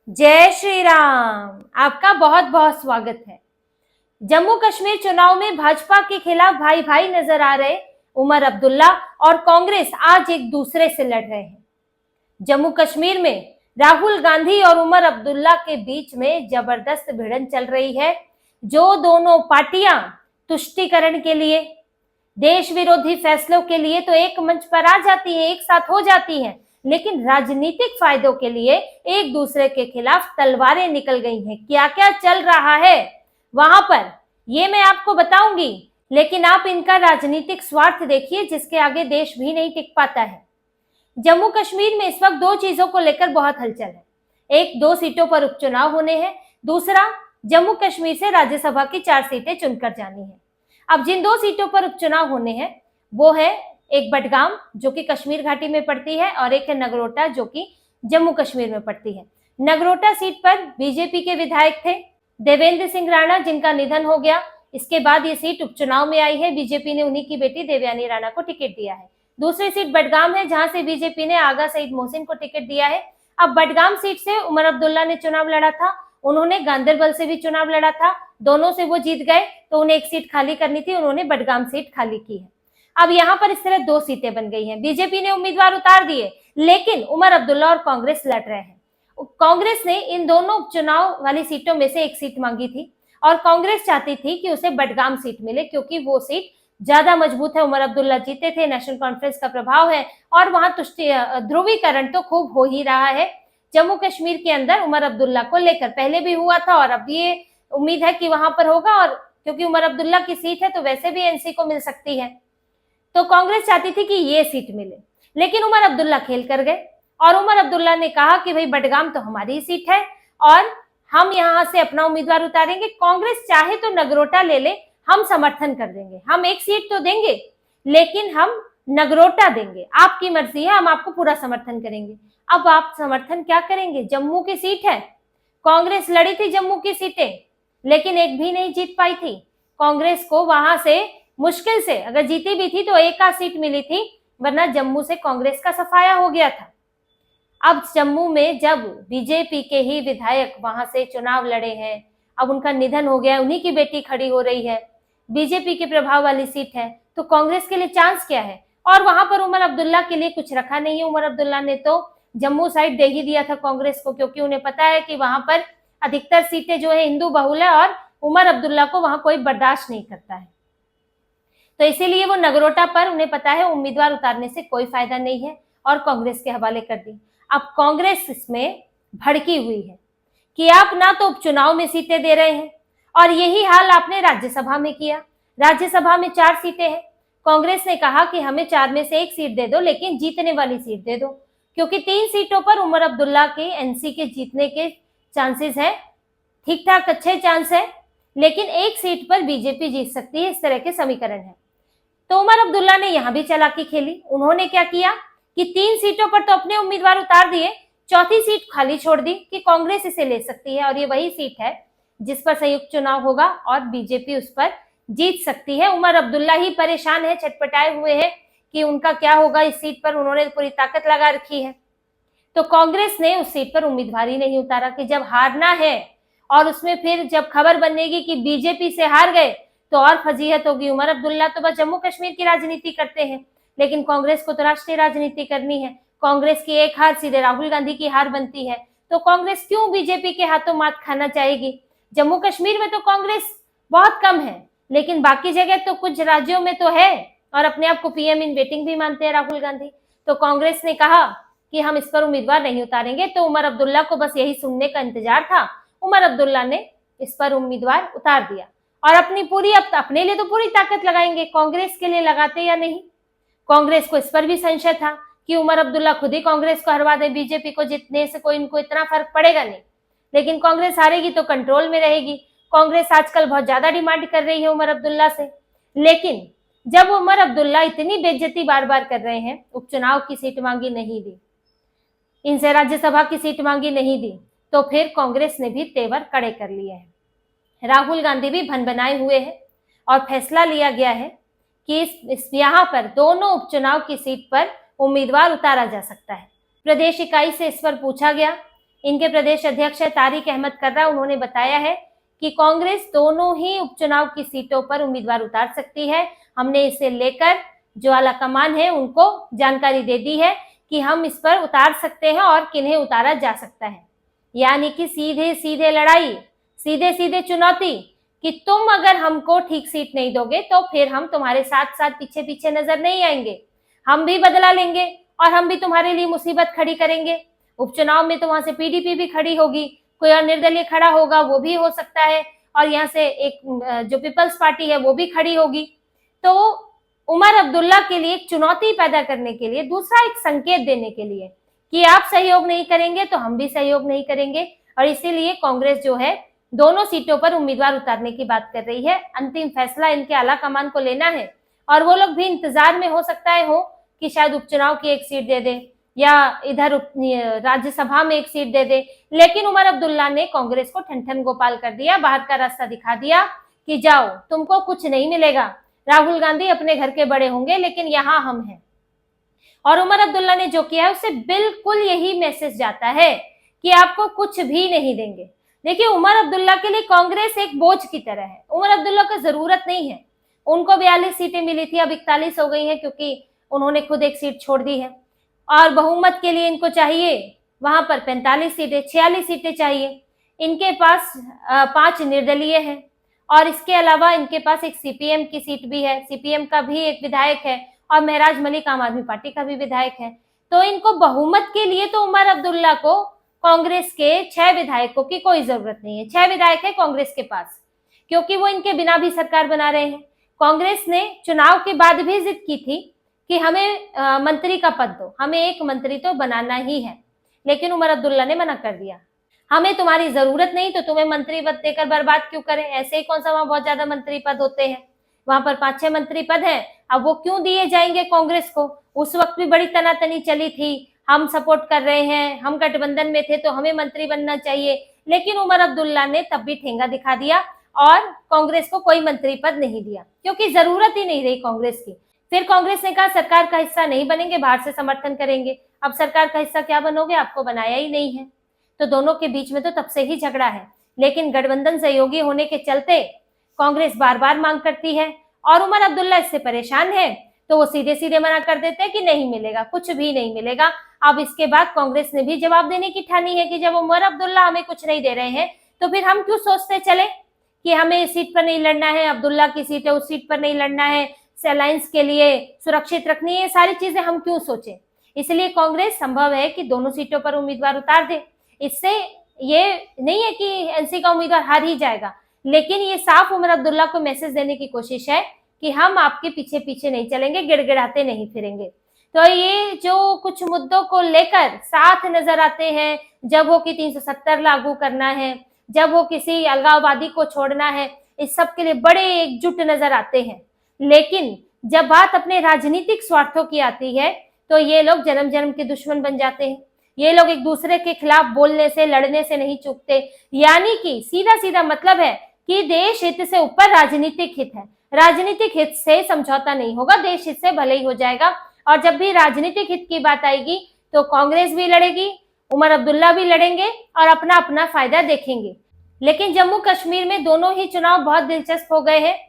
जय श्री राम। आपका बहुत बहुत स्वागत है। जम्मू कश्मीर चुनाव में भाजपा के खिलाफ भाई भाई नजर आ रहे उमर अब्दुल्ला और कांग्रेस आज एक दूसरे से लड़ रहे हैं। जम्मू कश्मीर में राहुल गांधी और उमर अब्दुल्ला के बीच में जबरदस्त भिड़ंत चल रही है, जो दोनों पार्टियां तुष्टीकरण के लिए, देश विरोधी फैसलों के लिए तो एक मंच पर आ जाती हैं, एक साथ हो जाती हैं, लेकिन राजनीतिक फायदों के लिए एक दूसरे के खिलाफ तलवारें निकल गई हैं। क्या क्या चल रहा है वहां पर ये मैं आपको बताऊंगी, लेकिन आप इनका राजनीतिक स्वार्थ देखिए, जिसके आगे देश भी नहीं टिक पाता है। जम्मू कश्मीर में इस वक्त दो चीजों को लेकर बहुत हलचल है। एक, 2 सीटों पर उपचुनाव होने हैं। दूसरा, जम्मू कश्मीर से राज्यसभा की 4 सीटें चुनकर जानी है। अब जिन 2 सीटों पर उपचुनाव होने हैं वो है एक बडगाम जो कि कश्मीर घाटी में पड़ती है, और एक है नगरोटा जो कि जम्मू कश्मीर में पड़ती है। नगरोटा सीट पर बीजेपी के विधायक थे देवेंद्र सिंह राणा, जिनका निधन हो गया। इसके बाद ये सीट उपचुनाव में आई है। बीजेपी ने उन्हीं की बेटी देवयानी राणा को टिकट दिया है। दूसरी सीट बडगाम है, जहां से बीजेपी ने आगा सईद मोहसिन को टिकट दिया है। अब बडगाम सीट से उमर अब्दुल्ला ने चुनाव लड़ा था, उन्होंने गांदरबल से भी चुनाव लड़ा था, दोनों से वो जीत गए, तो उन्हें एक सीट खाली करनी थी, उन्होंने बडगाम सीट खाली की है। अब यहाँ पर इस तरह 2 सीटें बन गई हैं। बीजेपी ने उम्मीदवार उतार दिए, लेकिन उमर अब्दुल्ला और कांग्रेस लड़ रहे हैं। कांग्रेस ने इन दोनों उपचुनाव वाली सीटों में से एक सीट मांगी थी, और कांग्रेस चाहती थी कि उसे बडगाम सीट मिले, क्योंकि वो सीट ज्यादा मजबूत है। उमर अब्दुल्ला जीते थे, नेशनल कॉन्फ्रेंस का प्रभाव है, और वहां ध्रुवीकरण तो खूब हो ही रहा है जम्मू कश्मीर के अंदर उमर अब्दुल्ला को लेकर। पहले भी हुआ था और अब ये उम्मीद है कि वहां पर होगा, और क्योंकि उमर अब्दुल्ला की सीट है तो वैसे भी एनसी को मिल सकती है। तो कांग्रेस चाहती थी कि ये सीट मिले, लेकिन उमर अब्दुल्ला खेल कर गए, और उमर अब्दुल्ला ने कहा कि भाई बडगाम तो हमारी ही सीट है और हम यहां से अपना उम्मीदवार उतारेंगे। कांग्रेस चाहे तो नगरोटा ले ले, हम समर्थन कर देंगे, हम एक सीट तो देंगे लेकिन हम नगरोटा देंगे, आपकी मर्जी है, हम आपको पूरा समर्थन करेंगे। अब आप समर्थन क्या करेंगे? जम्मू की सीट है, कांग्रेस लड़ी थी जम्मू की सीटें, लेकिन एक भी नहीं जीत पाई थी। कांग्रेस को वहां से मुश्किल से, अगर जीती भी थी तो एक आध सीट मिली थी, वरना जम्मू से कांग्रेस का सफाया हो गया था। अब जम्मू में जब बीजेपी के ही विधायक वहां से चुनाव लड़े हैं, अब उनका निधन हो गया, उन्हीं की बेटी खड़ी हो रही है, बीजेपी के प्रभाव वाली सीट है, तो कांग्रेस के लिए चांस क्या है? और वहां पर उमर अब्दुल्ला के लिए कुछ रखा नहीं है। उमर अब्दुल्ला ने तो जम्मू साइड दे ही दिया था कांग्रेस को, क्योंकि उन्हें पता है कि वहां पर अधिकतर सीटें जो है हिंदू बहुल है, और उमर अब्दुल्ला को वहां कोई बर्दाश्त नहीं करता है। तो इसीलिए वो नगरोटा पर उन्हें पता है उम्मीदवार उतारने से कोई फायदा नहीं है, और कांग्रेस के हवाले कर दी। अब कांग्रेस इसमें भड़की हुई है कि आप ना तो उपचुनाव में सीटें दे रहे हैं, और यही हाल आपने राज्यसभा में किया। राज्यसभा में 4 सीटें हैं, कांग्रेस ने कहा कि हमें 4 में से एक सीट दे दो, लेकिन जीतने वाली सीट दे दो, क्योंकि 3 सीटों पर उमर अब्दुल्ला के एनसी के जीतने के चांसेस है, ठीक ठाक अच्छे चांस है, लेकिन एक सीट पर बीजेपी जीत सकती है, इस तरह के समीकरण है। तो उमर अब्दुल्ला ने यहां भी चालाकी खेली। उन्होंने क्या किया कि 3 सीटों पर तो अपने उम्मीदवार उतार दिए, चौथी सीट खाली छोड़ दी कि कांग्रेस इसे ले सकती है, और ये वही सीट है जिस पर संयुक्त चुनाव होगा और बीजेपी उस पर जीत सकती है। उमर अब्दुल्ला ही परेशान है, छटपटाए हुए हैं कि उनका क्या होगा इस सीट पर, उन्होंने पूरी ताकत लगा रखी है। तो कांग्रेस ने उस सीट पर उम्मीदवार ही नहीं उतारा कि जब हारना है, और उसमें फिर जब खबर बनेगी कि बीजेपी से हार गए तो और फजीहत होगी। उमर अब्दुल्ला तो बस जम्मू कश्मीर की राजनीति करते हैं, लेकिन कांग्रेस को तो राष्ट्रीय राजनीति करनी है। कांग्रेस की एक हार सीधे राहुल गांधी की हार बनती है, तो कांग्रेस क्यों बीजेपी के हाथों मात खाना चाहेगी? जम्मू कश्मीर में तो कांग्रेस बहुत कम है, लेकिन बाकी जगह तो कुछ राज्यों में तो है, और अपने आप को पीएम इन वेटिंग भी मानते हैं राहुल गांधी। तो कांग्रेस ने कहा कि हम इस पर उम्मीदवार नहीं उतारेंगे, तो उमर अब्दुल्ला को बस यही सुनने का इंतजार था। उमर अब्दुल्ला ने इस पर उम्मीदवार उतार दिया, और अपनी पूरी, अब अपने लिए तो पूरी ताकत लगाएंगे, कांग्रेस के लिए लगाते या नहीं? कांग्रेस को इस पर भी संशय था कि उमर अब्दुल्ला खुद ही कांग्रेस को हरवा दे, बीजेपी को जीतने से कोई इनको इतना फर्क पड़ेगा नहीं, लेकिन कांग्रेस हारेगी तो कंट्रोल में रहेगी। कांग्रेस आजकल बहुत ज्यादा डिमांड कर रही है उमर अब्दुल्ला से, लेकिन जब उमर अब्दुल्ला इतनी बेइज्जती बार बार कर रहे हैं, उपचुनाव की सीट मांगी नहीं दी, इनसे राज्यसभा की सीट मांगी नहीं दी, तो फिर कांग्रेस ने भी तेवर कड़े कर लिए हैं। राहुल गांधी भी भनभनाए हुए हैं, और फैसला लिया गया है कि इस यहाँ पर दोनों उपचुनाव की सीट पर उम्मीदवार उतारा जा सकता है। प्रदेश इकाई से इस पर पूछा गया इनके प्रदेश अध्यक्ष है तारिक अहमद कर्रा, उन्होंने बताया है कि कांग्रेस दोनों ही उपचुनाव की सीटों पर उम्मीदवार उतार सकती है। हमने इसे लेकर जो आला कमान है उनको जानकारी दे दी है कि हम इस पर उतार सकते हैं और किन्हें उतारा जा सकता है। यानी कि सीधे सीधे लड़ाई, सीधे सीधे चुनौती कि तुम अगर हमको ठीक सीट नहीं दोगे तो फिर हम तुम्हारे साथ साथ पीछे पीछे नजर नहीं आएंगे, हम भी बदला लेंगे और हम भी तुम्हारे लिए मुसीबत खड़ी करेंगे। उपचुनाव में तो वहां से पीडीपी भी खड़ी होगी, कोई और निर्दलीय खड़ा होगा वो भी हो सकता है, और यहाँ से एक जो पीपल्स पार्टी है वो भी खड़ी होगी। तो उमर अब्दुल्ला के लिए एक चुनौती पैदा करने के लिए, दूसरा एक संकेत देने के लिए कि आप सहयोग नहीं करेंगे तो हम भी सहयोग नहीं करेंगे, और इसीलिए कांग्रेस जो है दोनों सीटों पर उम्मीदवार उतारने की बात कर रही है। अंतिम फैसला इनके आला कमान को लेना है, और वो लोग भी इंतजार में हो सकता है हो कि शायद उपचुनाव की एक सीट दे दे या इधर राज्यसभा में एक सीट दे दे। लेकिन उमर अब्दुल्ला ने कांग्रेस को ठन गोपाल कर दिया, बाहर का रास्ता दिखा दिया कि जाओ, तुमको कुछ नहीं मिलेगा, राहुल गांधी अपने घर के बड़े होंगे लेकिन यहाँ हम हैं। और उमर अब्दुल्ला ने जो किया है उससे बिल्कुल यही मैसेज जाता है कि आपको कुछ भी नहीं देंगे। देखिए, उमर अब्दुल्ला के लिए कांग्रेस एक बोझ की तरह है, उमर अब्दुल्ला को जरूरत नहीं है। उनको 42 सीटें मिली थी, अब 41 हो गई हैं क्योंकि उन्होंने खुद एक सीट छोड़ दी है, और बहुमत के लिए इनको चाहिए वहां पर 45 सीटें, 46 सीटें चाहिए। इनके पास 5 निर्दलीय हैं, और इसके अलावा इनके पास एक सीपीएम की सीट भी है, सीपीएम का भी एक विधायक है, और महराज मलिक आम आदमी पार्टी का भी विधायक है। तो इनको बहुमत के लिए तो उमर अब्दुल्ला को कांग्रेस के 6 विधायकों की कोई जरूरत नहीं है। 6 विधायक है कांग्रेस के पास, क्योंकि वो इनके बिना भी सरकार बना रहे हैं। कांग्रेस ने चुनाव के बाद भी जिद की थी कि हमें मंत्री का पद दो, हमें एक मंत्री तो बनाना ही है, लेकिन उमर अब्दुल्ला ने मना कर दिया। हमें तुम्हारी जरूरत नहीं तो तुम्हें मंत्री पद देकर बर्बाद क्यों करें, ऐसे ही कौन सा वहां बहुत ज्यादा मंत्री पद होते हैं, वहां पर 5-6 मंत्री पद हैं, अब वो क्यों दिए जाएंगे कांग्रेस को। उस वक्त भी बड़ी तनातनी चली थी, हम सपोर्ट कर रहे हैं, हम गठबंधन में थे तो हमें मंत्री बनना चाहिए, लेकिन उमर अब्दुल्ला ने तब भी ठेंगा दिखा दिया और कांग्रेस को कोई मंत्री पद नहीं दिया, क्योंकि जरूरत ही नहीं रही कांग्रेस की। फिर कांग्रेस ने कहा सरकार का हिस्सा नहीं बनेंगे, बाहर से समर्थन करेंगे। अब सरकार का हिस्सा क्या बनोगे, आपको बनाया ही नहीं है। तो दोनों के बीच में तो तब से ही झगड़ा है, लेकिन गठबंधन सहयोगी होने के चलते कांग्रेस बार बार मांग करती है, और उमर अब्दुल्ला इससे परेशान है, तो वो सीधे सीधे मना कर देते हैं कि नहीं मिलेगा, कुछ भी नहीं मिलेगा। अब इसके बाद कांग्रेस ने भी जवाब देने की ठानी है कि जब उमर अब्दुल्ला हमें कुछ नहीं दे रहे हैं तो फिर हम क्यों सोचते चले कि हमें इस सीट पर नहीं लड़ना है, अब्दुल्ला की सीट है उस सीट पर नहीं लड़ना है, अलायंस के लिए सुरक्षित रखनी है, सारी चीजें हम क्यों सोचें। इसलिए कांग्रेस संभव है कि दोनों सीटों पर उम्मीदवार उतार दे। इससे ये नहीं है कि एनसी का उम्मीदवार हार ही जाएगा, लेकिन ये साफ उमर अब्दुल्ला को मैसेज देने की कोशिश है कि हम आपके पीछे पीछे नहीं चलेंगे, गिड़गिड़ाते नहीं फिरेंगे। तो ये जो कुछ मुद्दों को लेकर साथ नजर आते हैं, जब वो कि 370 लागू करना है, जब वो किसी अलगाववादी को छोड़ना है, इस सब के लिए बड़े एकजुट नजर आते हैं। लेकिन जब बात अपने राजनीतिक स्वार्थों की आती है तो ये लोग जन्म जन्म के दुश्मन बन जाते हैं। ये लोग एक दूसरे के खिलाफ बोलने से, लड़ने से नहीं चूकते। यानी कि सीधा सीधा मतलब है कि देश हित से ऊपर राजनीतिक हित है, राजनीतिक हित से समझौता नहीं होगा, देश हित से भले ही हो जाएगा। और जब भी राजनीतिक हित की बात आएगी तो कांग्रेस भी लड़ेगी, उमर अब्दुल्ला भी लड़ेंगे और अपना अपना फायदा देखेंगे। लेकिन जम्मू कश्मीर में दोनों ही चुनाव बहुत दिलचस्प हो गए हैं।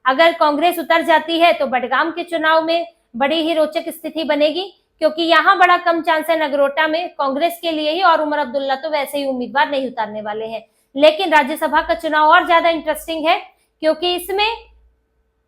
अगर कांग्रेस उतर जाती है तो बडगाम के चुनाव में बड़ी ही रोचक स्थिति बनेगी, क्योंकि यहाँ बड़ा कम चांस है नगरोटा में कांग्रेस के लिए ही, और उमर अब्दुल्ला तो वैसे ही उम्मीदवार नहीं उतारने वाले हैं। लेकिन राज्यसभा का चुनाव और ज्यादा इंटरेस्टिंग है, क्योंकि इसमें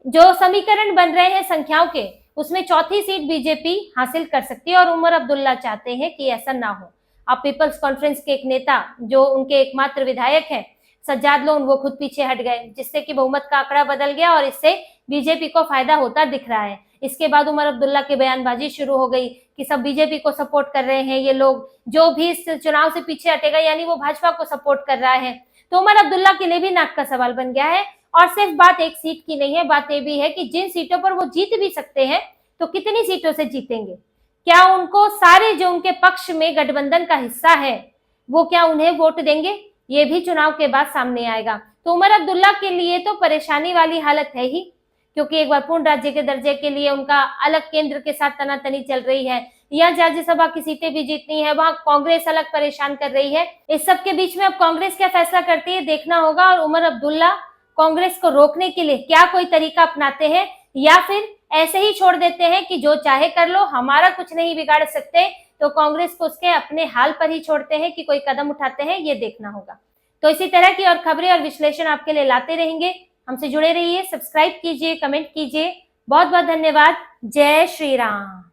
जो समीकरण बन रहे हैं संख्याओं के, उसमें चौथी सीट बीजेपी हासिल कर सकती है, और उमर अब्दुल्ला चाहते हैं कि ऐसा ना हो। अब पीपल्स कॉन्फ्रेंस के एक नेता जो उनके एकमात्र विधायक हैं सज्जाद लोन, वो खुद पीछे हट गए, जिससे कि बहुमत का आंकड़ा बदल गया और इससे बीजेपी को फायदा होता दिख रहा है। इसके बाद उमर अब्दुल्ला की बयानबाजी शुरू हो गई कि सब बीजेपी को सपोर्ट कर रहे हैं, ये लोग जो भी इस चुनाव से पीछे हटेगा यानी वो भाजपा को सपोर्ट कर रहा है। तो उमर अब्दुल्ला के लिए भी नाक का सवाल बन गया है। और सिर्फ बात एक सीट की नहीं है, बात ये भी है कि जिन सीटों पर वो जीत भी सकते हैं तो कितनी सीटों से जीतेंगे, क्या उनको सारे जो उनके पक्ष में गठबंधन का हिस्सा है वो क्या उन्हें वोट देंगे, ये भी चुनाव के बाद सामने आएगा। तो उमर अब्दुल्ला के लिए तो परेशानी वाली हालत है ही, क्योंकि एक बार पूर्ण राज्य के दर्जे के लिए उनका अलग केंद्र के साथ तनातनी चल रही है, या राज्यसभा की सीटें भी जीतनी है, वहां कांग्रेस अलग परेशान कर रही है। इस सब के बीच में अब कांग्रेस क्या फैसला करती है देखना होगा, और उमर अब्दुल्ला कांग्रेस को रोकने के लिए क्या कोई तरीका अपनाते हैं या फिर ऐसे ही छोड़ देते हैं कि जो चाहे कर लो, हमारा कुछ नहीं बिगाड़ सकते, तो कांग्रेस को उसके अपने हाल पर ही छोड़ते हैं कि कोई कदम उठाते हैं, ये देखना होगा। तो इसी तरह की और खबरें और विश्लेषण आपके लिए लाते रहेंगे। हमसे जुड़े रहिए, सब्सक्राइब कीजिए, कमेंट कीजिए। बहुत बहुत धन्यवाद। जय श्री राम।